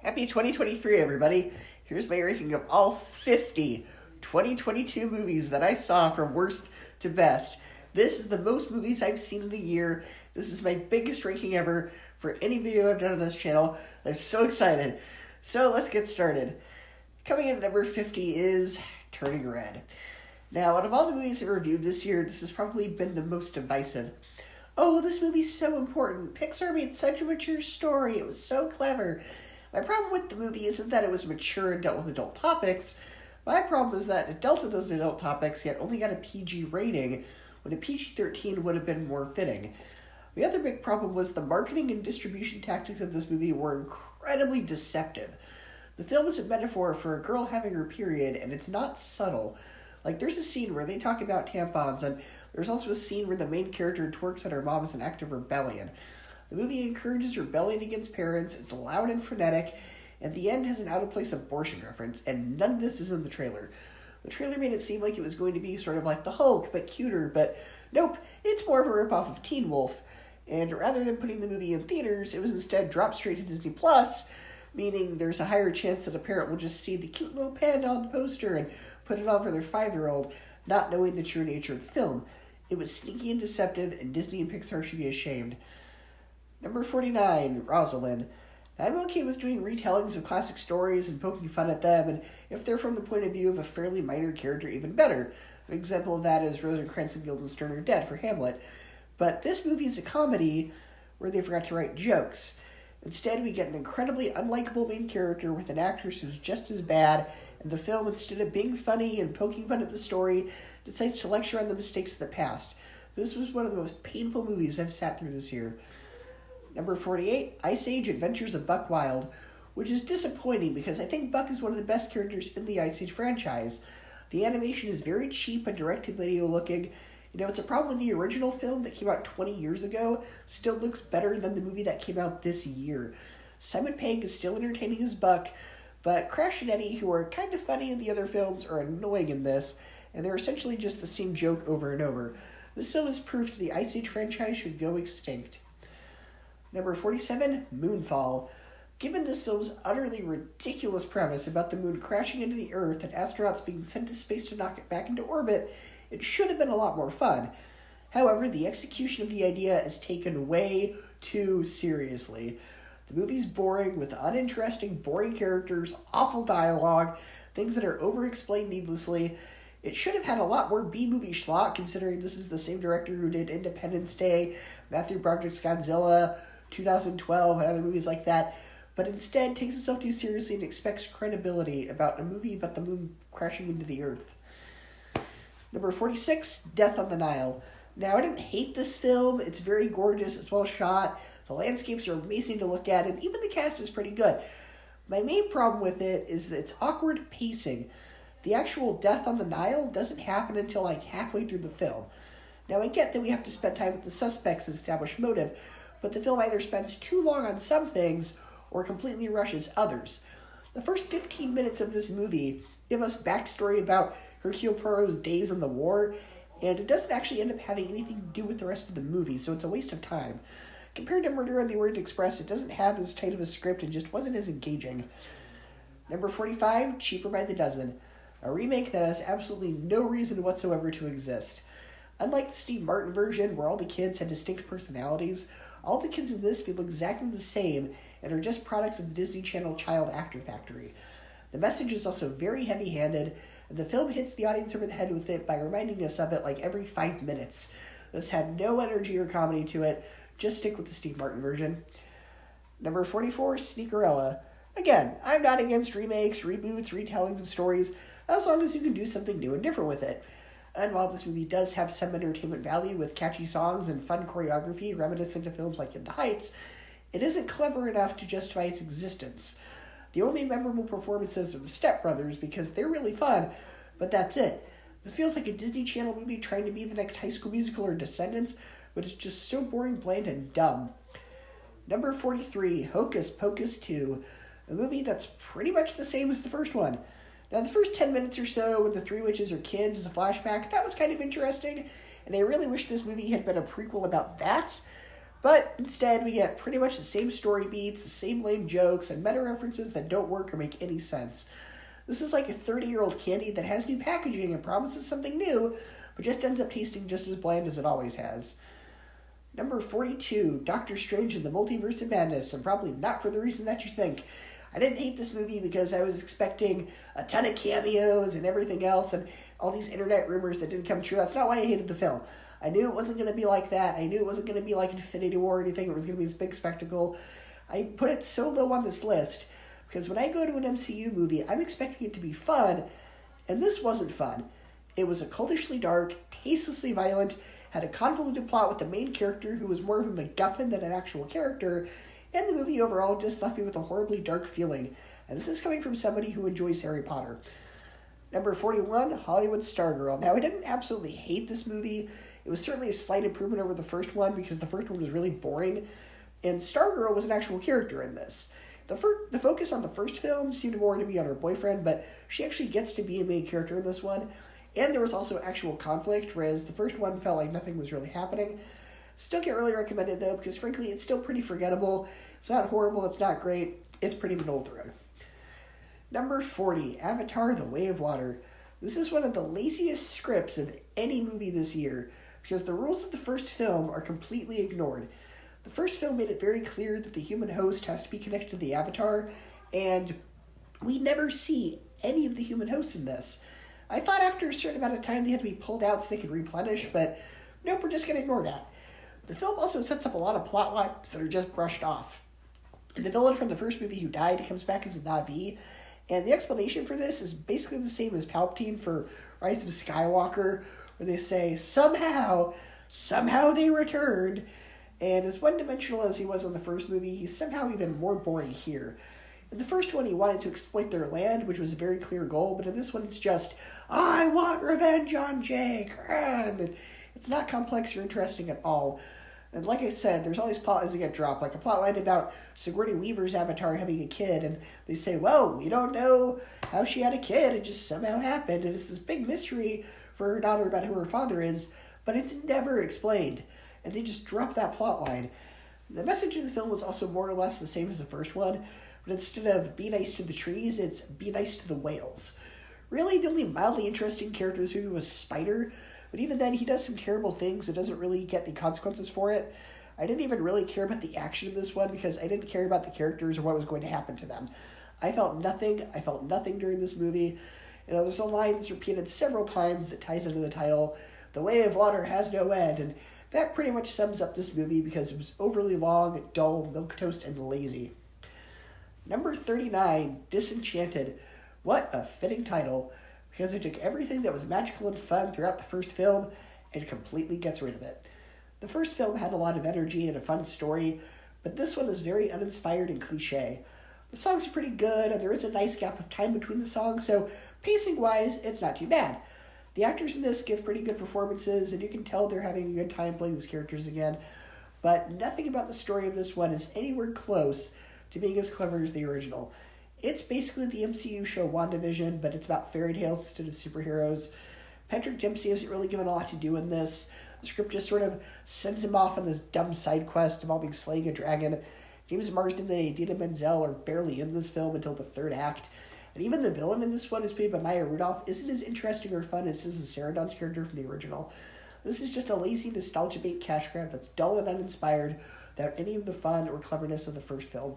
Happy 2023, everybody. Here's my ranking of all 50 2022 movies that I saw from worst to best. This is the most movies I've seen in a year. This is my biggest ranking ever for any video I've done on this channel. I'm so excited. So let's get started. Coming in at number 50 is Turning Red. Now, out of all the movies I reviewed this year, this has probably been the most divisive. Oh, this movie's so important. Pixar made such a mature story. It was so clever. My problem with the movie isn't that it was mature and dealt with adult topics. My problem is that it dealt with those adult topics, yet only got a PG rating, when a PG-13 would have been more fitting. The other big problem was the marketing and distribution tactics of this movie were incredibly deceptive. The film is a metaphor for a girl having her period, and it's not subtle. Like, there's a scene where they talk about tampons, and there's also a scene where the main character twerks at her mom as an act of rebellion. The movie encourages rebellion against parents, it's loud and frenetic, and the end has an out-of-place abortion reference, and none of this is in the trailer. The trailer made it seem like it was going to be sort of like the Hulk, but cuter, but nope, it's more of a ripoff of Teen Wolf. And rather than putting the movie in theaters, it was instead dropped straight to Disney+, meaning there's a higher chance that a parent will just see the cute little panda on the poster and put it on for their 5-year-old, not knowing the true nature of the film. It was sneaky and deceptive, and Disney and Pixar should be ashamed. Number 49, Rosalind. I'm okay with doing retellings of classic stories and poking fun at them, and if they're from the point of view of a fairly minor character, even better. An example of that is Rosencrantz and Guildenstern are Dead for Hamlet. But this movie is a comedy where they forgot to write jokes. Instead, we get an incredibly unlikable main character with an actress who's just as bad, and the film, instead of being funny and poking fun at the story, decides to lecture on the mistakes of the past. This was one of the most painful movies I've sat through this year. Number 48, Ice Age Adventures of Buck Wild, which is disappointing because I think Buck is one of the best characters in the Ice Age franchise. The animation is very cheap and direct-to-video looking. You know, it's a problem when the original film that came out 20 years ago still looks better than the movie that came out this year. Simon Pegg is still entertaining as Buck, but Crash and Eddie, who are kind of funny in the other films, are annoying in this, and they're essentially just the same joke over and over. This film is proof that the Ice Age franchise should go extinct. Number 47, Moonfall. Given this film's utterly ridiculous premise about the moon crashing into the Earth and astronauts being sent to space to knock it back into orbit, it should have been a lot more fun. However, the execution of the idea is taken way too seriously. The movie's boring, with uninteresting, boring characters, awful dialogue, things that are over-explained needlessly. It should have had a lot more B-movie schlock, considering this is the same director who did Independence Day, Matthew Broderick's Godzilla, 2012, and other movies like that, but instead takes itself too seriously and expects credibility about a movie about the moon crashing into the Earth. Number 46, Death on the Nile. Now, I didn't hate this film. It's very gorgeous. It's well shot. The landscapes are amazing to look at, and even the cast is pretty good. My main problem with it is its awkward pacing. The actual death on the Nile doesn't happen until like halfway through the film. Now, I get that we have to spend time with the suspects and establish motive, but the film either spends too long on some things or completely rushes others. The first 15 minutes of this movie give us backstory about Hercule Poirot's days in the war, and it doesn't actually end up having anything to do with the rest of the movie, so it's a waste of time. Compared to Murder on the Orient Express, it doesn't have as tight of a script and just wasn't as engaging. Number 45, Cheaper by the Dozen. A remake that has absolutely no reason whatsoever to exist. Unlike the Steve Martin version, where all the kids had distinct personalities, all the kids in this feel exactly the same and are just products of the Disney Channel Child Actor Factory. The message is also very heavy-handed, and the film hits the audience over the head with it by reminding us of it like every 5 minutes. This had no energy or comedy to it. Just stick with the Steve Martin version. Number 44, Sneakerella. Again, I'm not against remakes, reboots, retellings of stories, as long as you can do something new and different with it. And while this movie does have some entertainment value with catchy songs and fun choreography reminiscent of films like In the Heights, it isn't clever enough to justify its existence. The only memorable performances are the Step Brothers because they're really fun, but that's it. This feels like a Disney Channel movie trying to be the next High School Musical or Descendants, but it's just so boring, bland, and dumb. Number 43, Hocus Pocus 2, a movie that's pretty much the same as the first one. Now, the first 10 minutes or so when the three witches are kids as a flashback, that was kind of interesting, and I really wish this movie had been a prequel about that. But instead, we get pretty much the same story beats, the same lame jokes, and meta references that don't work or make any sense. This is like a 30-year-old candy that has new packaging and promises something new, but just ends up tasting just as bland as it always has. Number 42, Doctor Strange in the Multiverse of Madness, and probably not for the reason that you think. I didn't hate this movie because I was expecting a ton of cameos and everything else, and all these internet rumors that didn't come true. That's not why I hated the film. I knew it wasn't going to be like that. I knew it wasn't going to be like Infinity War or anything. It was going to be this big spectacle. I put it so low on this list because when I go to an MCU movie, I'm expecting it to be fun, and this wasn't fun. It was occultishly dark, tastelessly violent, had a convoluted plot with the main character who was more of a MacGuffin than an actual character, and the movie overall just left me with a horribly dark feeling. And this is coming from somebody who enjoys Harry Potter. Number 41, Hollywood Stargirl. Now, I didn't absolutely hate this movie. It was certainly a slight improvement over the first one because the first one was really boring. And Stargirl was an actual character in this. The focus on the first film seemed more to be on her boyfriend, but she actually gets to be a main character in this one. And there was also actual conflict, whereas the first one felt like nothing was really happening. Still can't really recommend it, though, because frankly, it's still pretty forgettable. It's not horrible, it's not great, it's pretty middle of the road. Number 40, Avatar: The Way of Water. This is one of the laziest scripts of any movie this year, because the rules of the first film are completely ignored. The first film made it very clear that the human host has to be connected to the Avatar, and we never see any of the human hosts in this. I thought after a certain amount of time they had to be pulled out so they could replenish, but nope, we're just going to ignore that. The film also sets up a lot of plot lines that are just brushed off. The villain from the first movie who died comes back as a Na'vi, and the explanation for this is basically the same as Palpatine for Rise of Skywalker, where they say, somehow they returned. And as one-dimensional as he was in the first movie, he's somehow even more boring here. In the first one, he wanted to exploit their land, which was a very clear goal, but in this one, it's just, I want revenge on Jake! And it's not complex or interesting at all. And like I said, there's all these plotlines that get dropped, like a plotline about Sigourney Weaver's Avatar having a kid, and they say, well, we don't know how she had a kid, it just somehow happened, and it's this big mystery for her daughter about who her father is, but it's never explained. And they just drop that plotline. The message of the film was also more or less the same as the first one, but instead of be nice to the trees, it's be nice to the whales. Really, the only mildly interesting character in this movie was Spider, but even then, he does some terrible things and doesn't really get any consequences for it. I didn't even really care about the action of this one because I didn't care about the characters or what was going to happen to them. I felt nothing during this movie. You know, there's a line that's repeated several times that ties into the title, The Way of Water has no end, and that pretty much sums up this movie because it was overly long, dull, milquetoast, and lazy. Number 39, Disenchanted. What a fitting title, because it took everything that was magical and fun throughout the first film and completely gets rid of it. The first film had a lot of energy and a fun story, but this one is very uninspired and cliche. The songs are pretty good, and there is a nice gap of time between the songs, so pacing-wise, it's not too bad. The actors in this give pretty good performances, and you can tell they're having a good time playing these characters again, but nothing about the story of this one is anywhere close to being as clever as the original. It's basically the MCU show WandaVision, but it's about fairy tales instead of superheroes. Patrick Dempsey isn't really given a lot to do in this. The script just sort of sends him off on this dumb side quest involving slaying a dragon. James Marsden and Idina Menzel are barely in this film until the third act. And even the villain in this one, is played by Maya Rudolph, isn't as interesting or fun as Susan Sarandon's character from the original. This is just a lazy nostalgia bait cash grab that's dull and uninspired without any of the fun or cleverness of the first film.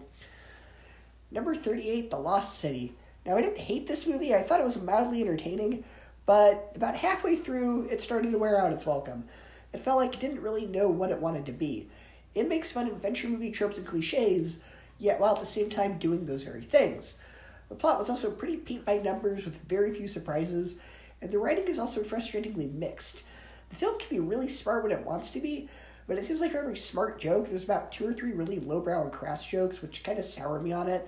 Number 38, The Lost City. Now, I didn't hate this movie. I thought it was mildly entertaining, but about halfway through, it started to wear out its welcome. It felt like it didn't really know what it wanted to be. It makes fun of adventure movie tropes and cliches, yet while at the same time doing those very things. The plot was also pretty paint by numbers with very few surprises, and the writing is also frustratingly mixed. The film can be really smart when it wants to be, but it seems like for every smart joke, there's about 2 or 3 really lowbrow and crass jokes, which kind of sour me on it.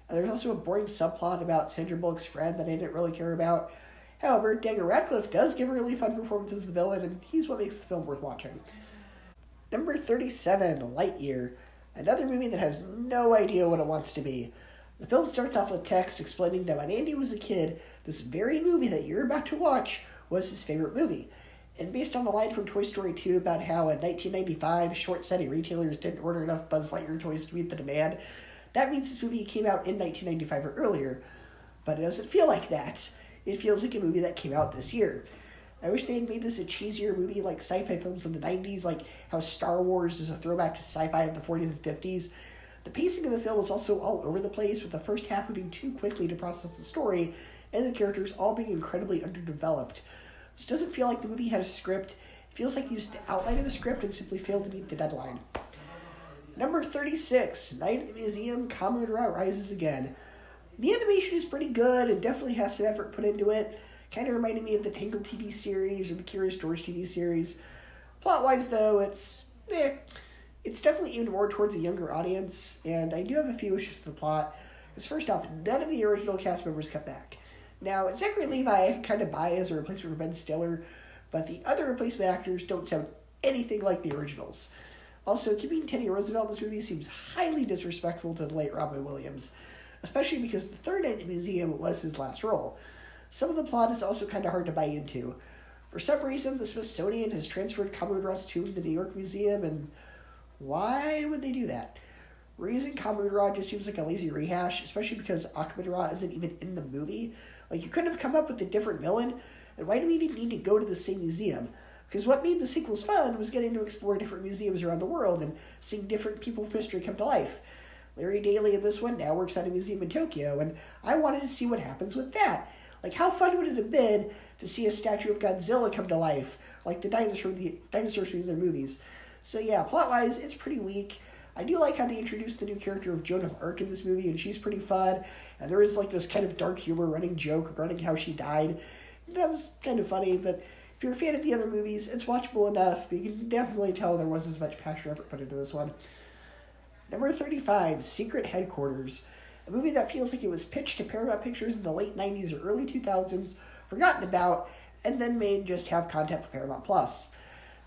And there's also a boring subplot about Sandra Bullock's friend that I didn't really care about. However, Daniel Radcliffe does give a really fun performance as the villain, and he's what makes the film worth watching. Number 37, Lightyear. Another movie that has no idea what it wants to be. The film starts off with text explaining that when Andy was a kid, this very movie that you're about to watch was his favorite movie. And based on the line from Toy Story 2 about how in 1995 short-sighted retailers didn't order enough Buzz Lightyear toys to meet the demand, that means this movie came out in 1995 or earlier. But it doesn't feel like that. It feels like a movie that came out this year. I wish they had made this a cheesier movie like sci-fi films in the 90s, like how Star Wars is a throwback to sci-fi of the 40s and 50s. The pacing of the film is also all over the place, with the first half moving too quickly to process the story, and the characters all being incredibly underdeveloped. This doesn't feel like the movie had a script. It feels like they used the outline of the script and simply failed to meet the deadline. Number 36, Night at the Museum, Kamen-Ra Rises Again. The animation is pretty good and definitely has some effort put into it. Kind of reminded me of the Tangled TV series or the Curious George TV series. Plot-wise, though, it's definitely aimed more towards a younger audience, and I do have a few issues with the plot. Because first off, none of the original cast members come back. Now, Zachary Levi I can kind of buy as a replacement for Ben Stiller, but the other replacement actors don't sound anything like the originals. Also, keeping Teddy Roosevelt in this movie seems highly disrespectful to the late Robin Williams, especially because the third Night at the Museum was his last role. Some of the plot is also kind of hard to buy into. For some reason, the Smithsonian has transferred Kamen-Ra's tomb to the New York Museum, and why would they do that? Raising Kamen-Ra just seems like a lazy rehash, especially because Kamen-Ra isn't even in the movie. Like, you couldn't have come up with a different villain, and why do we even need to go to the same museum? Because what made the sequels fun was getting to explore different museums around the world and seeing different people of history come to life. Larry Daly in this one now works at a museum in Tokyo, and I wanted to see what happens with that. Like, how fun would it have been to see a statue of Godzilla come to life, like the dinosaurs from the movies? So yeah, plot-wise, it's pretty weak. I do like how they introduced the new character of Joan of Arc in this movie, and she's pretty fun. And there is like this kind of dark humor running joke regarding how she died. That was kind of funny, but if you're a fan of the other movies, it's watchable enough, but you can definitely tell there wasn't as much passion or effort put into this one. Number 35, Secret Headquarters. A movie that feels like it was pitched to Paramount Pictures in the late 90s or early 2000s, forgotten about, and then made just to have content for Paramount+.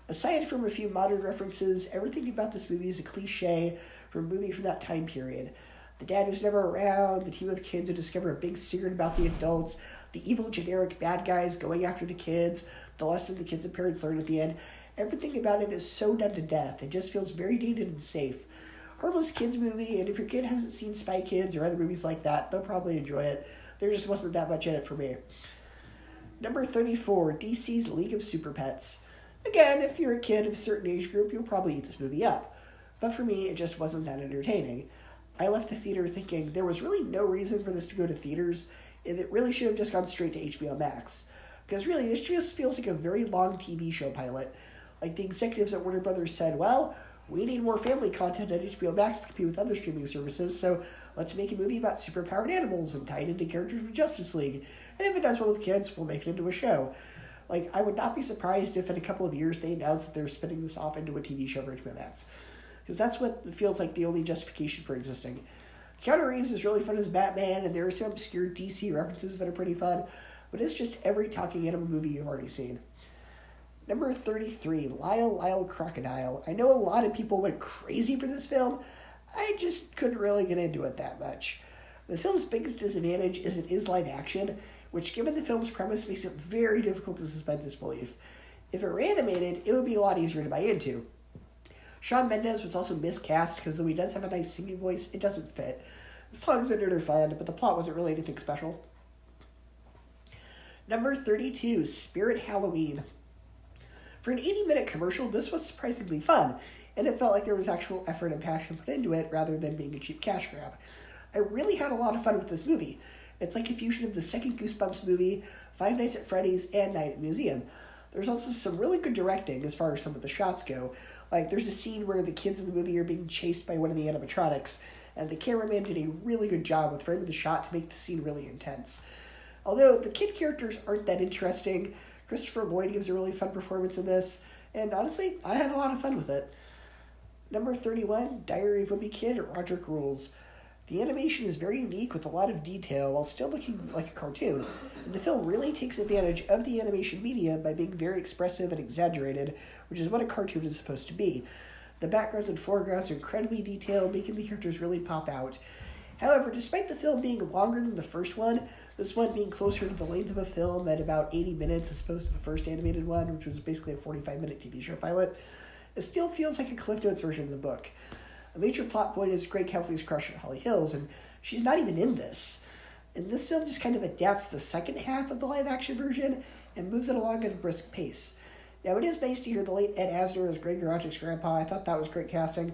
Aside from a few modern references, everything about this movie is a cliche from a movie from that time period. The dad who's never around, the team of kids who discover a big secret about the adults, the evil generic bad guys going after the kids, the lesson the kids and parents learn at the end. Everything about it is so done to death. It just feels very dated and safe. Harmless kids movie, and if your kid hasn't seen Spy Kids or other movies like that, they'll probably enjoy it. There just wasn't that much in it for me. Number 34, DC's League of Super Pets. Again, if you're a kid of a certain age group, you'll probably eat this movie up. But for me, it just wasn't that entertaining. I left the theater thinking there was really no reason for this to go to theaters, and it really should have just gone straight to HBO Max. Because really, this just feels like a very long TV show pilot. Like the executives at Warner Brothers said, well, we need more family content on HBO Max to compete with other streaming services, so let's make a movie about superpowered animals and tie it into characters from Justice League. And if it does well with kids, we'll make it into a show. Like, I would not be surprised if in a couple of years they announce that they're spinning this off into a TV show for HBO Max. Because that's what feels like the only justification for existing. Keanu Reeves is really fun as Batman, and there are some obscure DC references that are pretty fun, but it's just every talking animal movie you've already seen. Number 33, Lyle Crocodile. I know a lot of people went crazy for this film. I just couldn't really get into it that much. The film's biggest disadvantage is it is live action, which given the film's premise makes it very difficult to suspend disbelief. If it were animated, it would be a lot easier to buy into. Shawn Mendes was also miscast because though he does have a nice singing voice, it doesn't fit. The songs in it are fun, but the plot wasn't really anything special. Number 32, Spirit Halloween. For an 80-minute commercial, this was surprisingly fun, and it felt like there was actual effort and passion put into it rather than being a cheap cash grab. I really had a lot of fun with this movie. It's like a fusion of the second Goosebumps movie, Five Nights at Freddy's, and Night at the Museum. There's also some really good directing as far as some of the shots go. Like, there's a scene where the kids in the movie are being chased by one of the animatronics, and the cameraman did a really good job with framing the shot to make the scene really intense. Although the kid characters aren't that interesting, Christopher Lloyd gives a really fun performance in this, and honestly, I had a lot of fun with it. Number 31, Diary of a Wimpy Kid, Roderick Rules. The animation is very unique with a lot of detail while still looking like a cartoon, and the film really takes advantage of the animation medium by being very expressive and exaggerated, which is what a cartoon is supposed to be. The backgrounds and foregrounds are incredibly detailed, making the characters really pop out. However, despite the film being longer than the first one, this one being closer to the length of a film at about 80 minutes as opposed to the first animated one, which was basically a 45-minute TV show pilot, it still feels like a Cliff Notes version of the book. A major plot point is Greg Heffley's crush on Holly Hills, and she's not even in this. And this film just kind of adapts the second half of the live-action version and moves it along at a brisk pace. Now, it is nice to hear the late Ed Asner as Greg Roderick's grandpa. I thought that was great casting.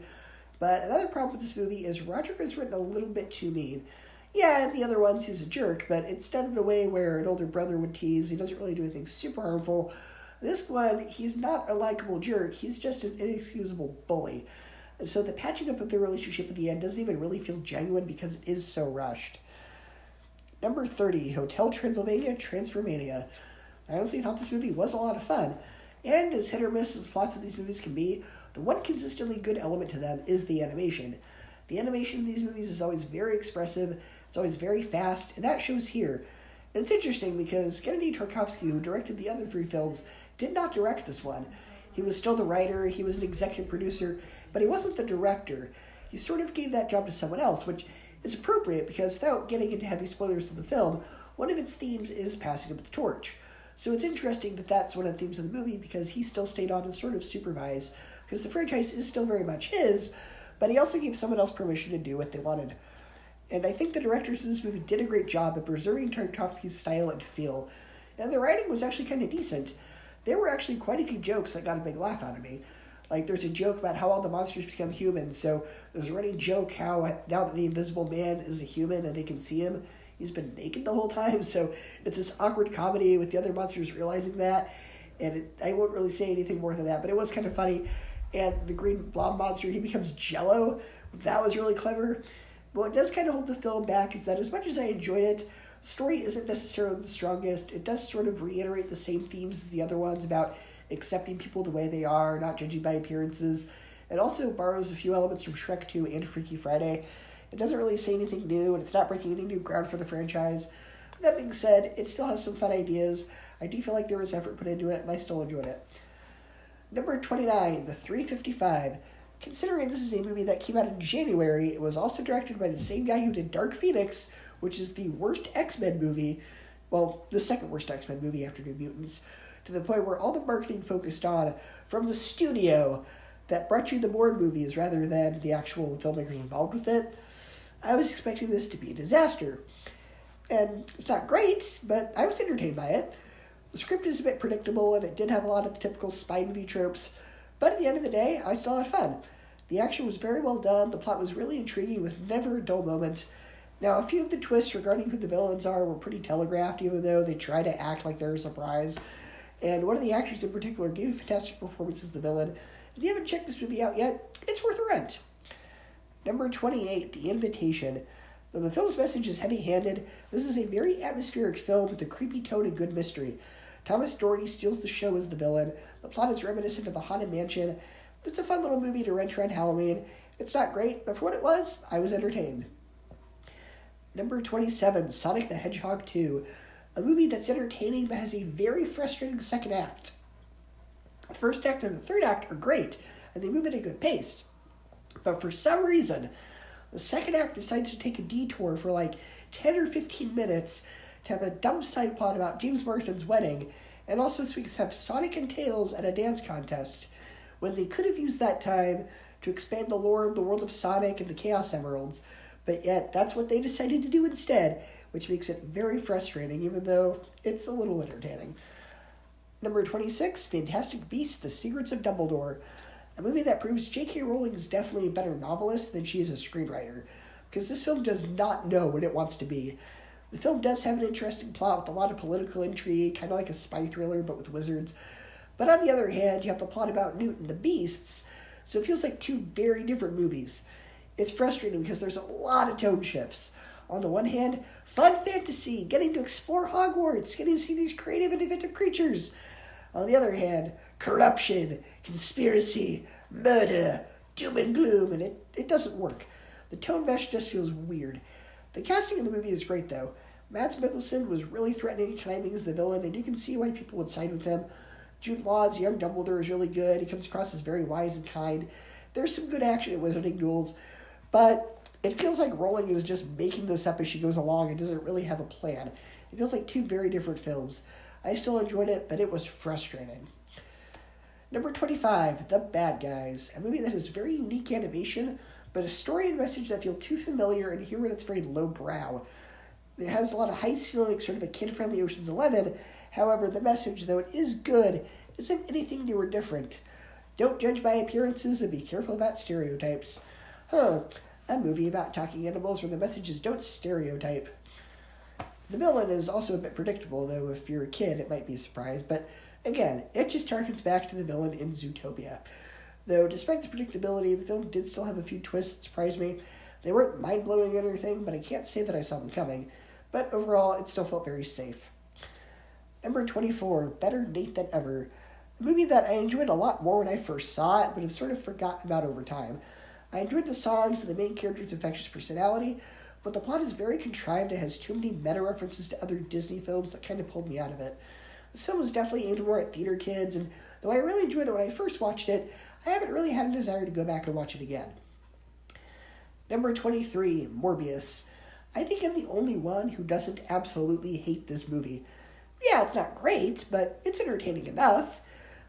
But another problem with this movie is Roderick is written a little bit too mean. Yeah, in the other ones he's a jerk, but it's done in a way where an older brother would tease. He doesn't really do anything super harmful. This one, he's not a likable jerk. He's just an inexcusable bully. And so the patching up of their relationship at the end doesn't even really feel genuine because it is so rushed. Number 30, Hotel Transylvania Transformania. I honestly thought this movie was a lot of fun. And as hit or miss as plots of these movies can be, the one consistently good element to them is the animation. The animation in these movies is always very expressive, it's always very fast, and that shows here. And it's interesting because Gennady Tartakovsky, who directed the other three films, did not direct this one. He was still the writer, he was an executive producer, but he wasn't the director. He sort of gave that job to someone else, which is appropriate because without getting into heavy spoilers of the film, one of its themes is passing of the torch. So it's interesting that that's one of the themes of the movie because he still stayed on to sort of supervise, because the franchise is still very much his, but he also gave someone else permission to do what they wanted. And I think the directors of this movie did a great job at preserving Tartakovsky's style and feel, and the writing was actually kind of decent. There were actually quite a few jokes that got a big laugh out of me. Like, there's a joke about how all the monsters become humans, so there's a running joke how now that the Invisible Man is a human and they can see him, he's been naked the whole time, so it's this awkward comedy with the other monsters realizing that, and I won't really say anything more than that, but it was kind of funny. And the green blob monster, he becomes Jello. That was really clever. But what does kind of hold the film back is that as much as I enjoyed it, the story isn't necessarily the strongest. It does sort of reiterate the same themes as the other ones about accepting people the way they are, not judging by appearances. It also borrows a few elements from Shrek 2 and Freaky Friday. It doesn't really say anything new, and it's not breaking any new ground for the franchise. That being said, it still has some fun ideas. I do feel like there was effort put into it, and I still enjoyed it. Number 29, The 355. Considering this is a movie that came out in January, it was also directed by the same guy who did Dark Phoenix, which is the worst X-Men movie, well, the second worst X-Men movie after New Mutants, to the point where all the marketing focused on from the studio that brought you the Bourne movies rather than the actual filmmakers involved with it. I was expecting this to be a disaster. And it's not great, but I was entertained by it. The script is a bit predictable, and it did have a lot of the typical spy movie tropes, but at the end of the day, I still had fun. The action was very well done, the plot was really intriguing with never a dull moment. Now, a few of the twists regarding who the villains are were pretty telegraphed, even though they try to act like they're a surprise. And one of the actors in particular gave a fantastic performance as the villain. If you haven't checked this movie out yet, it's worth a rent. Number 28, The Invitation. Though the film's message is heavy-handed, this is a very atmospheric film with a creepy tone and good mystery. Thomas Doherty steals the show as the villain. The plot is reminiscent of a haunted mansion. It's a fun little movie to rent around Halloween. It's not great, but for what it was, I was entertained. Number 27, Sonic the Hedgehog 2. A movie that's entertaining but has a very frustrating second act. The first act and the third act are great, and they move at a good pace. But for some reason, the second act decides to take a detour for like 10 or 15 minutes to have a dumb side plot about James Marsden's wedding, and also so we could have Sonic and Tails at a dance contest, when they could have used that time to expand the lore of the world of Sonic and the Chaos Emeralds, but yet that's what they decided to do instead, which makes it very frustrating, even though it's a little entertaining. Number 26, Fantastic Beasts, The Secrets of Dumbledore. A movie that proves J.K. Rowling is definitely a better novelist than she is a screenwriter, because this film does not know what it wants to be. The film does have an interesting plot with a lot of political intrigue, kind of like a spy thriller, but with wizards. But on the other hand, you have the plot about Newt and the Beasts, so it feels like two very different movies. It's frustrating because there's a lot of tone shifts. On the one hand, fun fantasy, getting to explore Hogwarts, getting to see these creative and inventive creatures. On the other hand, corruption, conspiracy, murder, doom and gloom, and it doesn't work. The tone mesh just feels weird. The casting in the movie is great, though. Mads Mikkelsen was really threatening and conniving as the villain, and you can see why people would side with him. Jude Law's young Dumbledore is really good. He comes across as very wise and kind. There's some good action at Wizarding Duels, but It feels like Rowling is just making this up as she goes along and doesn't really have a plan. It feels like two very different films. I still enjoyed it, but it was frustrating. Number 25, The Bad Guys, a movie that has very unique animation, but a story and message that feel too familiar and humor that's very lowbrow. It has a lot of heist feeling, sort of a kid-friendly Ocean's 11. However, the message, though it is good, isn't anything new or different. Don't judge by appearances and be careful about stereotypes. A movie about talking animals where the message is don't stereotype. The villain is also a bit predictable, though if you're a kid it might be a surprise, but again, it just harkens back to the villain in Zootopia. Though despite the predictability, the film did still have a few twists that surprised me. They weren't mind-blowing or anything, but I can't say that I saw them coming. But overall, it still felt very safe. Number 24, Better Nate Than Ever. A movie that I enjoyed a lot more when I first saw it, but have sort of forgotten about over time. I enjoyed the songs and the main character's infectious personality, but the plot is very contrived. It has too many meta-references to other Disney films that kind of pulled me out of it. This film was definitely aimed more at theater kids, and though I really enjoyed it when I first watched it, I haven't really had a desire to go back and watch it again. Number 23, Morbius. I think I'm the only one who doesn't absolutely hate this movie. Yeah, it's not great, but it's entertaining enough.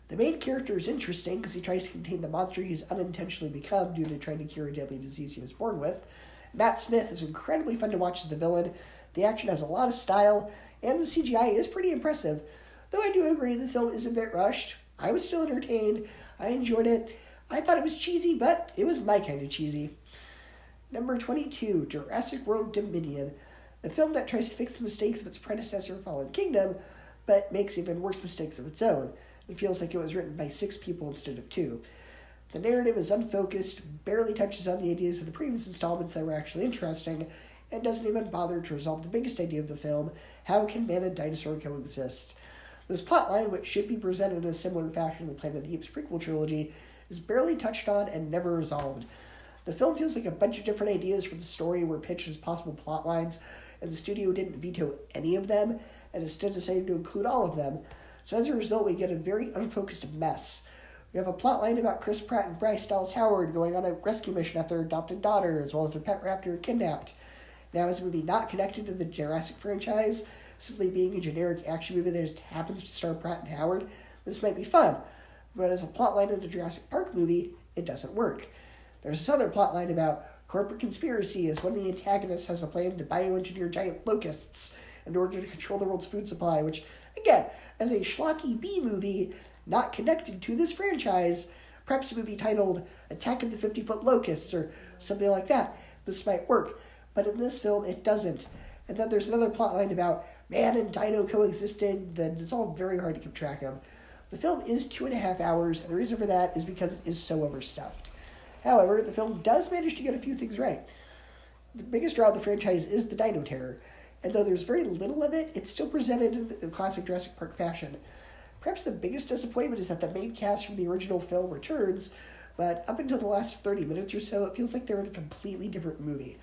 The main character is interesting because he tries to contain the monster he's unintentionally become due to trying to cure a deadly disease he was born with. Matt Smith is incredibly fun to watch as the villain. The action has a lot of style, and the CGI is pretty impressive. Though I do agree the film is a bit rushed, I was still entertained. I enjoyed it. I thought it was cheesy, but it was my kind of cheesy. Number 22, Jurassic World Dominion. The film that tries to fix the mistakes of its predecessor, Fallen Kingdom, but makes even worse mistakes of its own. It feels like it was written by 6 people instead of 2. The narrative is unfocused, barely touches on the ideas of the previous installments that were actually interesting, and doesn't even bother to resolve the biggest idea of the film, how can man and dinosaur coexist. This plotline, which should be presented in a similar fashion to the Planet of the Apes prequel trilogy, is barely touched on and never resolved. The film feels like a bunch of different ideas for the story were pitched as possible plotlines, and the studio didn't veto any of them, and instead decided to include all of them. So as a result, we get a very unfocused mess. We have a plotline about Chris Pratt and Bryce Dallas Howard going on a rescue mission after their adopted daughter, as well as their pet raptor kidnapped. Now, as a movie not connected to the Jurassic franchise, simply being a generic action movie that just happens to star Pratt and Howard, this might be fun. But as a plotline in a Jurassic Park movie, it doesn't work. There's this other plotline about corporate conspiracy as one of the antagonists has a plan to bioengineer giant locusts in order to control the world's food supply, which, again, as a schlocky B movie not connected to this franchise, perhaps a movie titled Attack of the 50-Foot Locusts or something like that, this might work. But in this film, it doesn't. And then there's another plotline about man and dino coexisting that it's all very hard to keep track of. The film is 2.5 hours, and the reason for that is because it is so overstuffed. However, the film does manage to get a few things right. The biggest draw of the franchise is the Dino Terror, and though there's very little of it, it's still presented in the classic Jurassic Park fashion. Perhaps the biggest disappointment is that the main cast from the original film returns, but up until the last 30 minutes or so, it feels like they're in a completely different movie.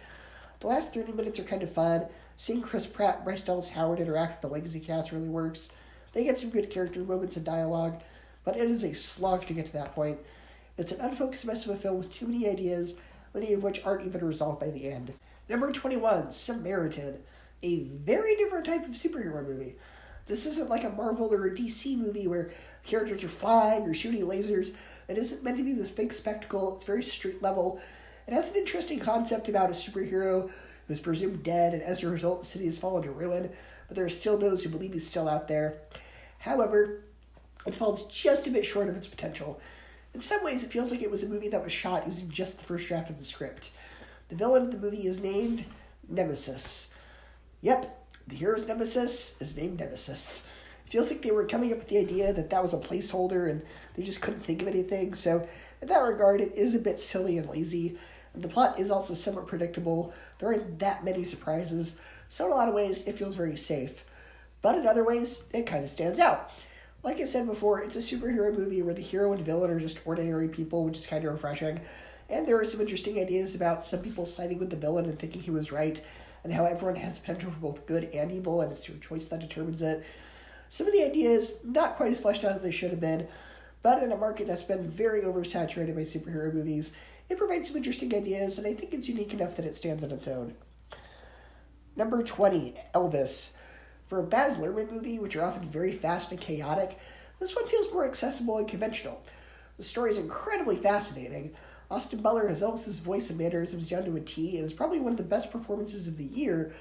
The last 30 minutes are kind of fun. Seeing Chris Pratt and Bryce Dallas Howard interact with the legacy cast really works. They get some good character moments and dialogue, but it is a slog to get to that point. It's an unfocused mess of a film with too many ideas, many of which aren't even resolved by the end. Number 21, Samaritan. A very different type of superhero movie. This isn't like a Marvel or a DC movie where characters are flying or shooting lasers. It isn't meant to be this big spectacle. It's very street level. It has an interesting concept about a superhero who's presumed dead, and as a result, the city has fallen to ruin, but there are still those who believe he's still out there. However, it falls just a bit short of its potential. In some ways, it feels like it was a movie that was shot using just the first draft of the script. The villain of the movie is named Nemesis. Yep, the hero's nemesis is named Nemesis. It feels like they were coming up with the idea that that was a placeholder and they just couldn't think of anything, so in that regard, it is a bit silly and lazy. The plot is also somewhat predictable. There aren't that many surprises, so in a lot of ways, it feels very safe. But in other ways, it kind of stands out. Like I said before, it's a superhero movie where the hero and villain are just ordinary people, which is kind of refreshing. And there are some interesting ideas about some people siding with the villain and thinking he was right, and how everyone has potential for both good and evil, and it's your choice that determines it. Some of the ideas, not quite as fleshed out as they should have been, but in a market that's been very oversaturated by superhero movies, It provides some interesting ideas, and I think it's unique enough that it stands on its own. Number 20, Elvis. For a Baz Luhrmann movie, which are often very fast and chaotic, this one feels more accessible and conventional. The story is incredibly fascinating. Austin Butler has Elvis's voice and mannerisms down to a T, and is probably one of the best performances of the year.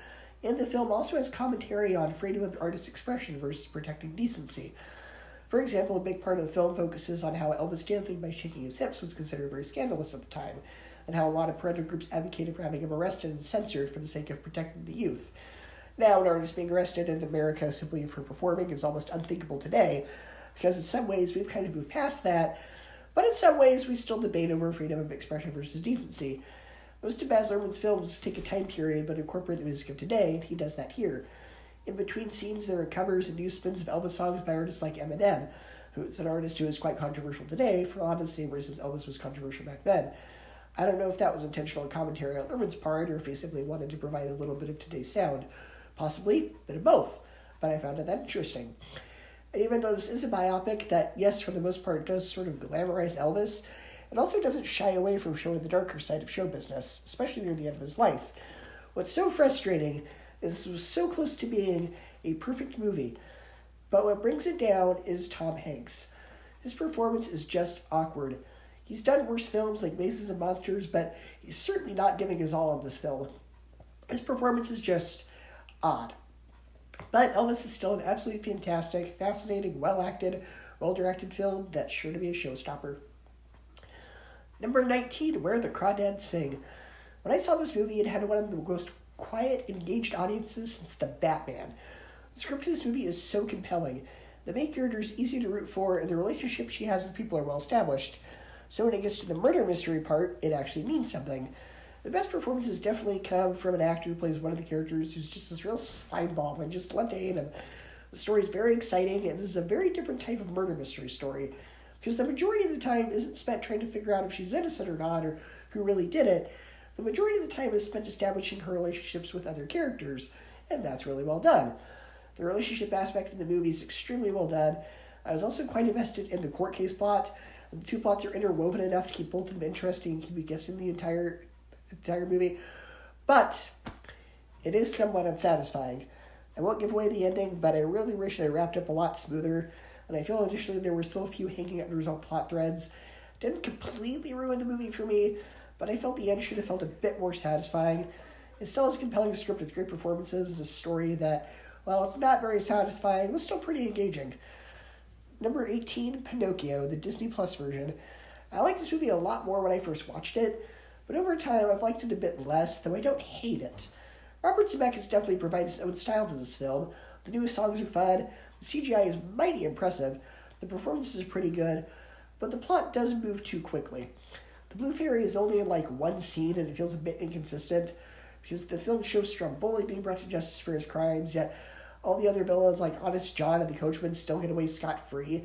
And the film also has commentary on freedom of artist expression versus protecting decency. For example, a big part of the film focuses on how Elvis dancing by shaking his hips was considered very scandalous at the time, and how a lot of parental groups advocated for having him arrested and censored for the sake of protecting the youth. Now, an artist being arrested in America simply for performing is almost unthinkable today, because in some ways we've kind of moved past that, but in some ways we still debate over freedom of expression versus decency. Most of Baz Luhrmann's films take a time period but incorporate the music of today, and he does that here. In between scenes, there are covers and new spins of Elvis songs by artists like Eminem, who is an artist who is quite controversial today, for a lot of the same reasons Elvis was controversial back then. I don't know if that was intentional commentary on Luhrmann's part, or if he simply wanted to provide a little bit of today's sound. Possibly a bit of both, but I found that interesting. And even though this is a biopic that, yes, for the most part, does sort of glamorize Elvis, it also doesn't shy away from showing the darker side of show business, especially near the end of his life. What's so frustrating is this was so close to being a perfect movie, but what brings it down is Tom Hanks. His performance is just awkward. He's done worse films like Mazes and Monsters, but he's certainly not giving his all on this film. His performance is just odd. But Elvis is still an absolutely fantastic, fascinating, well-acted, well-directed film that's sure to be a showstopper. Number 19, Where the Crawdads Sing. When I saw this movie, it had one of the most quiet, engaged audiences since The Batman. The script of this movie is so compelling. The main character is easy to root for, and the relationships she has with people are well established. So when it gets to the murder mystery part, it actually means something. The best performances definitely come from an actor who plays one of the characters who's just this real slimeball and just love to hate him. The story is very exciting, and this is a very different type of murder mystery story, because the majority of the time isn't spent trying to figure out if she's innocent or not, or who really did it. The majority of the time is spent establishing her relationships with other characters, and that's really well done. The relationship aspect of the movie is extremely well done. I was also quite invested in the court case plot. The two plots are interwoven enough to keep both of them interesting and keep you guessing the entire movie, but it is somewhat unsatisfying. I won't give away the ending, but I really wish it wrapped up a lot smoother, and I feel initially there were still a few hanging unresolved plot threads. It didn't completely ruin the movie for me, but I felt the end should have felt a bit more satisfying. It still has a compelling script with great performances and a story that, while it's not very satisfying, was still pretty engaging. Number 18, Pinocchio, the Disney Plus version. I liked this movie a lot more when I first watched it, but over time I've liked it a bit less, though I don't hate it. Robert Zemeckis definitely provides his own style to this film. The newest songs are fun, the CGI is mighty impressive, the performance is pretty good, but the plot does move too quickly. The Blue Fairy is only in like one scene, and it feels a bit inconsistent, because the film shows Stromboli being brought to justice for his crimes, yet all the other villains like Honest John and the Coachman still get away scot-free.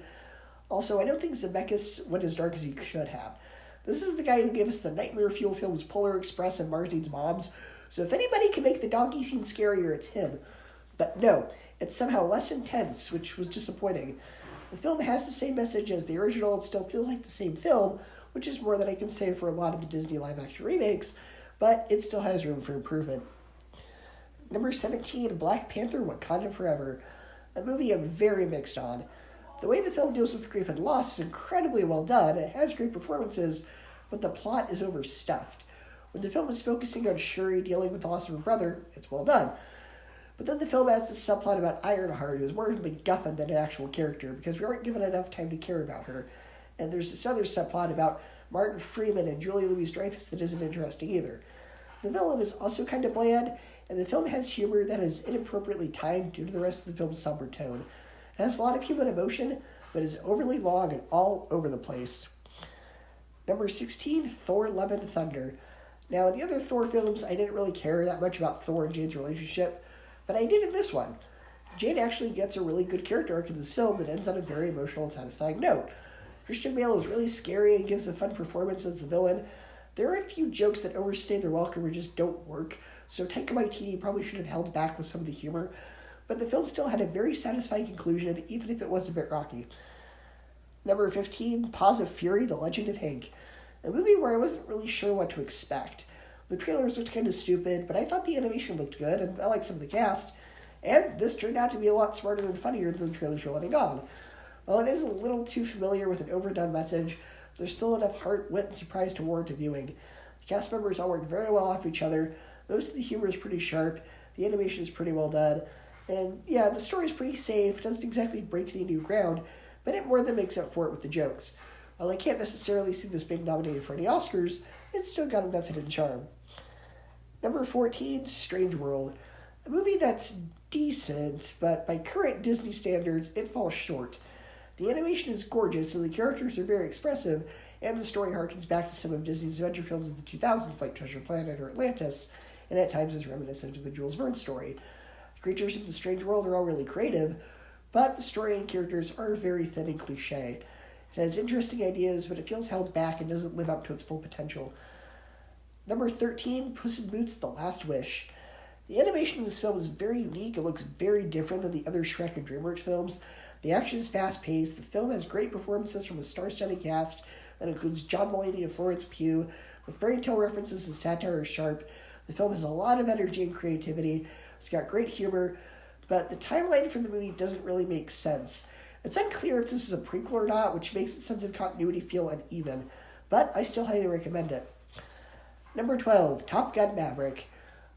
Also, I don't think Zemeckis went as dark as he should have. This is the guy who gave us the nightmare fuel films Polar Express and Mars Needs Moms, so if anybody can make the donkey scene scarier, it's him. But no, it's somehow less intense, which was disappointing. The film has the same message as the original, it still feels like the same film, which is more than I can say for a lot of the Disney live-action remakes, but it still has room for improvement. Number 17, Black Panther Wakanda Forever. A movie I'm very mixed on. The way the film deals with grief and loss is incredibly well done. It has great performances, but the plot is overstuffed. When the film is focusing on Shuri dealing with the loss of her brother, it's well done. But then the film adds this subplot about Ironheart, who's more of a MacGuffin than an actual character, because we aren't given enough time to care about her. And there's this other subplot about Martin Freeman and Julia Louis-Dreyfus that isn't interesting either. The villain is also kind of bland, and the film has humor that is inappropriately timed due to the rest of the film's somber tone. It has a lot of human emotion, but is overly long and all over the place. Number 16, Thor Love and Thunder. Now, in the other Thor films, I didn't really care that much about Thor and Jane's relationship, but I did in this one. Jane actually gets a really good character arc in this film that ends on a very emotional and satisfying note. Christian Bale is really scary and gives a fun performance as the villain. There are a few jokes that overstay their welcome or just don't work, so Taika Waititi probably should have held back with some of the humor, but the film still had a very satisfying conclusion, even if it was a bit rocky. Number 15, Paws of Fury, The Legend of Hank. A movie where I wasn't really sure what to expect. The trailers looked kind of stupid, but I thought the animation looked good, and I liked some of the cast. And this turned out to be a lot smarter and funnier than the trailers were letting on. While it is a little too familiar with an overdone message, there's still enough heart, wit, and surprise to warrant a viewing. The cast members all work very well off each other. Most of the humor is pretty sharp. The animation is pretty well done. And yeah, the story is pretty safe. Doesn't exactly break any new ground, but it more than makes up for it with the jokes. While I can't necessarily see this being nominated for any Oscars, it's still got enough hidden charm. Number 14, Strange World. A movie that's decent, but by current Disney standards, it falls short. The animation is gorgeous, and the characters are very expressive, and the story harkens back to some of Disney's adventure films of the 2000s, like Treasure Planet or Atlantis, and at times is reminiscent of a Jules Verne story. The creatures in the Strange World are all really creative, but the story and characters are very thin and cliche. It has interesting ideas, but it feels held back and doesn't live up to its full potential. Number 13, Puss in Boots: The Last Wish. The animation in this film is very unique. It looks very different than the other Shrek and DreamWorks films. The action is fast-paced. The film has great performances from a star-studded cast that includes John Mulaney and Florence Pugh. The fairy tale references and satire are sharp. The film has a lot of energy and creativity. It's got great humor, but the timeline for the movie doesn't really make sense. It's unclear if this is a prequel or not, which makes its sense of continuity feel uneven, but I still highly recommend it. Number 12, Top Gun: Maverick.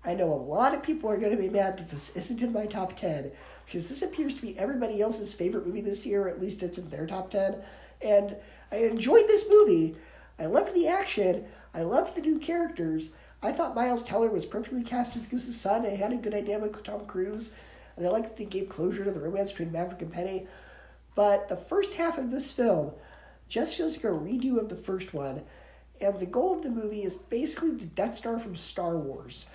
I know a lot of people are going to be mad that this isn't in my top 10, because this appears to be everybody else's favorite movie this year, or at least it's in their top 10, and I enjoyed this movie. I loved the action. I loved the new characters. I thought Miles Teller was perfectly cast as Goose's son, and had a good dynamic with Tom Cruise, and I liked that they gave closure to the romance between Maverick and Penny, but the first half of this film just feels like a redo of the first one, and the goal of the movie is basically the Death Star from Star Wars.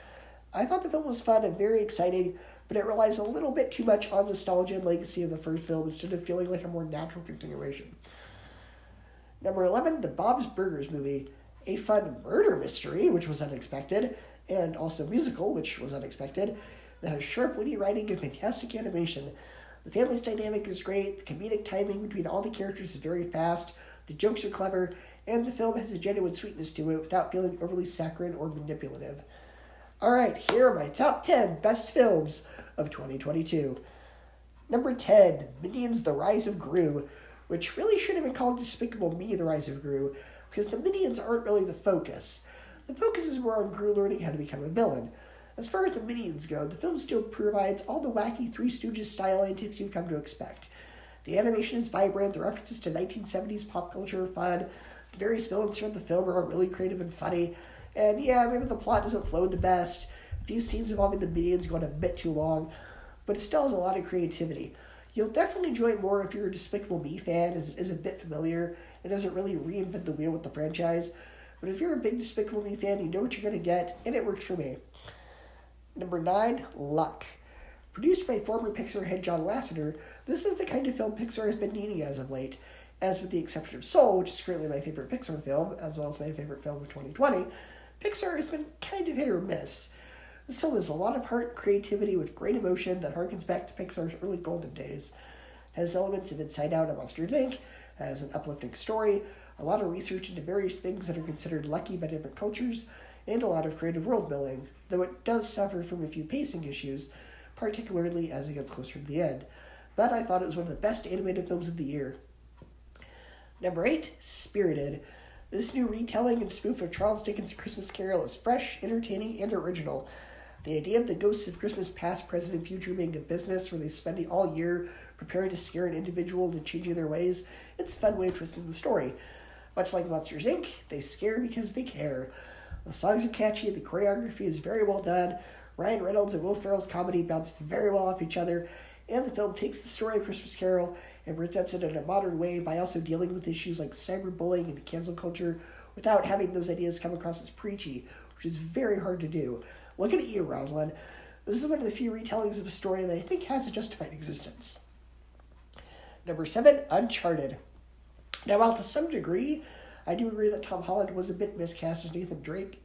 I thought the film was fun and very exciting, but it relies a little bit too much on nostalgia and legacy of the first film instead of feeling like a more natural continuation. Number 11, the Bob's Burgers movie. A fun murder mystery, which was unexpected, and also musical, which was unexpected, that has sharp, witty writing and fantastic animation. The family's dynamic is great, the comedic timing between all the characters is very fast, the jokes are clever, and the film has a genuine sweetness to it without feeling overly saccharine or manipulative. Alright, here are my top 10 best films of 2022. Number 10, Minions: The Rise of Gru, which really should have been called Despicable Me: The Rise of Gru, because the Minions aren't really the focus. The focus is more on Gru learning how to become a villain. As far as the Minions go, the film still provides all the wacky Three Stooges-style antics you've come to expect. The animation is vibrant, the references to 1970s pop culture are fun, the various villains throughout the film are really creative and funny, and yeah, maybe the plot doesn't flow the best. A few scenes involving the Minions go on a bit too long, but it still has a lot of creativity. You'll definitely enjoy it more if you're a Despicable Me fan, as it is a bit familiar and doesn't really reinvent the wheel with the franchise. But if you're a big Despicable Me fan, you know what you're going to get, and it worked for me. Number 9, Luck. Produced by former Pixar head John Lasseter, this is the kind of film Pixar has been needing as of late. As with the exception of Soul, which is currently my favorite Pixar film, as well as my favorite film of 2020, Pixar has been kind of hit or miss. This film has a lot of heart, creativity, with great emotion that harkens back to Pixar's early golden days. It has elements of Inside Out and Monsters, Inc., has an uplifting story, a lot of research into various things that are considered lucky by different cultures, and a lot of creative world building, though it does suffer from a few pacing issues, particularly as it gets closer to the end. But I thought it was one of the best animated films of the year. Number 8, Spirited. This new retelling and spoof of Charles Dickens' Christmas Carol is fresh, entertaining, and original. The idea of the ghosts of Christmas past, present, and future being a business where they spend all year preparing to scare an individual into changing their ways, it's a fun way of twisting the story. Much like Monsters, Inc., they scare because they care. The songs are catchy, the choreography is very well done, Ryan Reynolds and Will Ferrell's comedy bounce very well off each other, and the film takes the story of Christmas Carol and presents it in a modern way by also dealing with issues like cyberbullying and cancel culture without having those ideas come across as preachy, which is very hard to do. Looking at you, Rosalind. This is one of the few retellings of a story that I think has a justified existence. Number 7, Uncharted. Now, while to some degree, I do agree that Tom Holland was a bit miscast as Nathan Drake,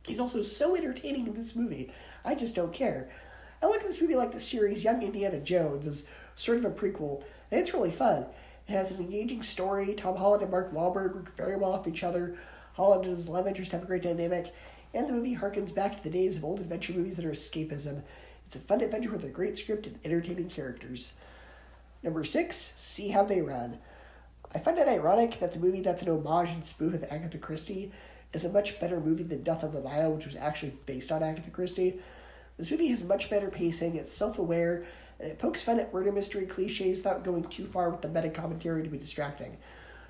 he's also so entertaining in this movie, I just don't care. I look at this movie like the series Young Indiana Jones as sort of a prequel, and it's really fun. It has an engaging story. Tom Holland and Mark Wahlberg work very well off each other. Holland and his love interest have a great dynamic, and the movie harkens back to the days of old adventure movies that are escapism. It's a fun adventure with a great script and entertaining characters. Number 6, See How They Run. I find it ironic that the movie that's an homage and spoof of Agatha Christie is a much better movie than Death on the Nile, which was actually based on Agatha Christie. This movie has much better pacing, it's self-aware, and it pokes fun at murder mystery cliches without going too far with the meta-commentary to be distracting.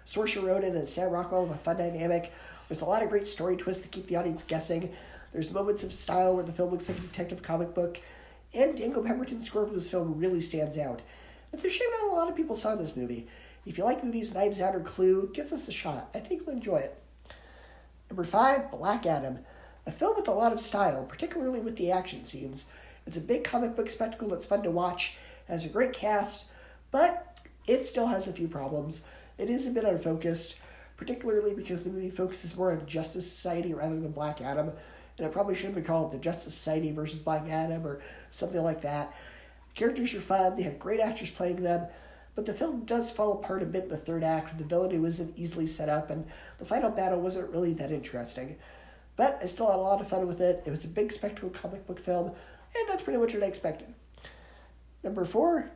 Saoirse Ronan and Sam Rockwell have a fun dynamic. There's a lot of great story twists that keep the audience guessing. There's moments of style where the film looks like a detective comic book, and Django Pemberton's score for this film really stands out. It's a shame not a lot of people saw this movie. If you like movies Knives Out or Clue, give us a shot. I think you'll enjoy it. Number 5, Black Adam. A film with a lot of style, particularly with the action scenes. It's a big comic book spectacle that's fun to watch, has a great cast, but it still has a few problems. It is a bit unfocused, particularly because the movie focuses more on Justice Society rather than Black Adam, and it probably should have been called The Justice Society versus Black Adam or something like that. Characters are fun, they have great actors playing them, but the film does fall apart a bit in the third act when the villain who isn't easily set up, and the final battle wasn't really that interesting. But I still had a lot of fun with it. It was a big spectacle comic book film, and that's pretty much what I expected. Number 4,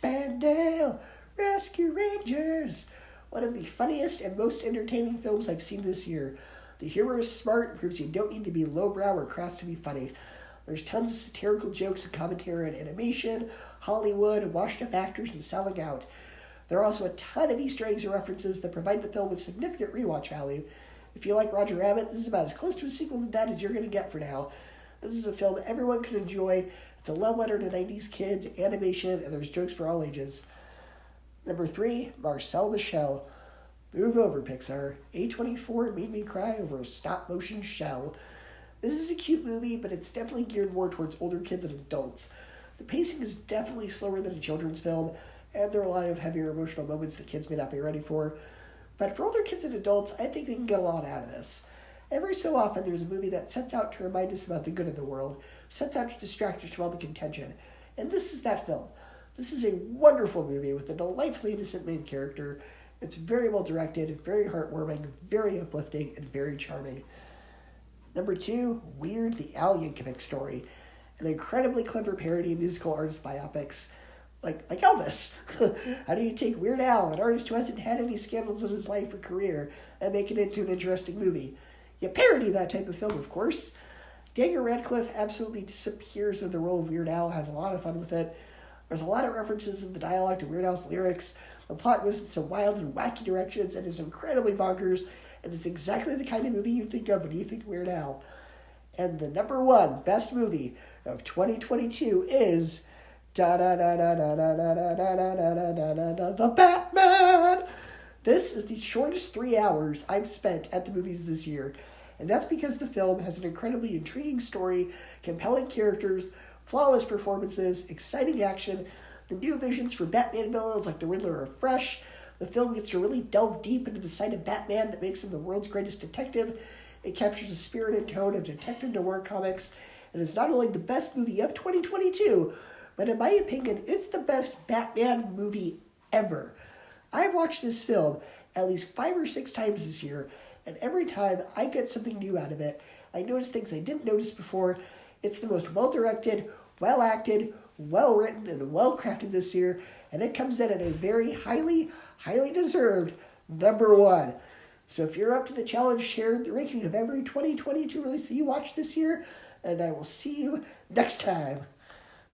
Bandale, Rescue Rangers. One of the funniest and most entertaining films I've seen this year. The humor is smart and proves you don't need to be lowbrow or crass to be funny. There's tons of satirical jokes and commentary on animation, Hollywood, washed-up actors, and selling out. There are also a ton of Easter eggs and references that provide the film with significant rewatch value. If you like Roger Rabbit, this is about as close to a sequel to that as you're going to get for now. This is a film everyone can enjoy. It's a love letter to 90s kids, animation, and there's jokes for all ages. Number 3, Marcel the Shell. Move over, Pixar. A24 made me cry over a stop-motion shell. This is a cute movie, but it's definitely geared more towards older kids and adults. The pacing is definitely slower than a children's film, and there are a lot of heavier emotional moments that kids may not be ready for. But for older kids and adults, I think they can get a lot out of this. Every so often, there's a movie that sets out to remind us about the good in the world, sets out to distract us from all the contention. And this is that film. This is a wonderful movie with a delightfully innocent main character. It's very well directed, very heartwarming, very uplifting, and very charming. Number 2, Weird, the Al Yankovic Story. An incredibly clever parody of musical artist biopics. Like Elvis. How do you take Weird Al, an artist who hasn't had any scandals in his life or career, and make it into an interesting movie? You parody that type of film, of course. Daniel Radcliffe absolutely disappears in the role of Weird Al, has a lot of fun with it. There's a lot of references in the dialogue to Weird Al's lyrics. The plot goes in some wild and wacky directions and is incredibly bonkers, and it's exactly the kind of movie you think of when you think Weird Al. And the number 1 best movie of 2022 is The Batman! This is the shortest 3 hours I've spent at the movies this year, and that's because the film has an incredibly intriguing story, compelling characters, flawless performances, exciting action. The new visions for Batman villains like the Riddler are fresh. The film gets to really delve deep into the side of Batman that makes him the world's greatest detective. It captures the spirit and tone of detective noir comics, and is not only the best movie of 2022, but in my opinion, it's the best Batman movie ever. I've watched this film at least 5 or 6 times this year, and every time I get something new out of it. I notice things I didn't notice before. It's the most well-directed, well-acted, well-written, and well-crafted this year, and it comes in at a very highly deserved number 1. So if you're up to the challenge, share the ranking of every 2022 release that you watched this year, and I will see you next time.